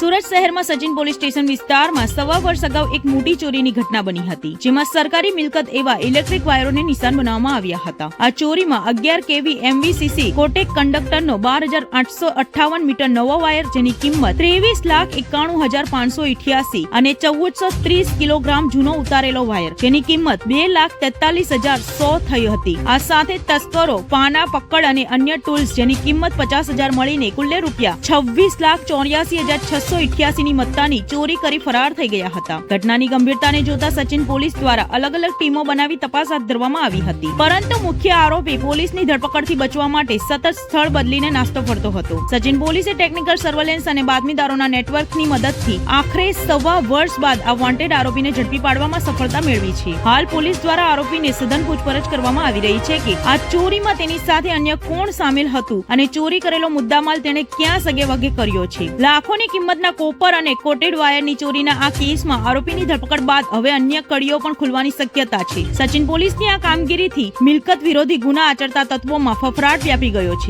સુરત શહેરમાં Sachin police station વિસ્તારમાં સવા વર્ષ અગાઉ એક મોટી ચોરીની ઘટના બની હતી, જેમાં સરકારી મિલકત એવા ઇલેક્ટ્રિક વાયરોને નિશાન બનાવવામાં આવ્યા હતા। આ ચોરીમાં 11 kV MVCC કોટેક કંડક્ટરનો 12,858 મીટર નવો વાયર, જેની કિંમત 23,91,588 અને 1430 કિલોગ્રામ જૂનો ઉતારેલો વાયર, જેની કિંમત 2,43,100 થઈ હતી। આ સાથે તસ્કરો પાના, પકડ અને અન્ય ટૂલ્સ, જેની કિંમત 50,000 મળીને કુલ રૂપિયા 26,84,688 ની મત્તાની ચોરી કરી ફરાર થઈ ગયા હતા। ઘટનાની ગંભીરતાને જોતા સચિન પોલીસ દ્વારા અલગ અલગ ટીમો બનાવી તપાસ હાથ ધરવામાં આવી હતી, પરંતુ મુખ્ય આરોપી પોલીસની ધરપકડથી બચવા માટે સતત સ્થળ બદલીને નાસ્તો ફરતો હતો। સચિન પોલીસે ટેકનિકલ સર્વેલન્સ અને બાતમીદારોના નેટવર્કની મદદથી આખરે સવા વર્ષ બાદ આ વોન્ટેડ આરોપીને ઝડપી પાડવામાં સફળતા મેળવી છે। હાલ પોલીસ દ્વારા આરોપીને સઘન પૂછપરછ કરવામાં આવી રહી છે કે આ ચોરીમાં તેની સાથે અન્ય કોણ સામેલ હતું અને ચોરી કરેલો મુદ્દામાલ તેણે ક્યાં સગે વગે કર્યો છે। લાખોની કિંમતના કોપર અને કોટેડ વાયરની ચોરીના આ કેસમાં આરોપીની ધરપકડ બાદ હવે અન્ય કડીઓ પણ ખુલવાની શક્યતા છે। સચિન પોલીસની આ કામગીરીથી મિલકત વિરોધી ગુના આચરતા તત્વોમાં ફફડાટ વ્યાપી ગયો છે।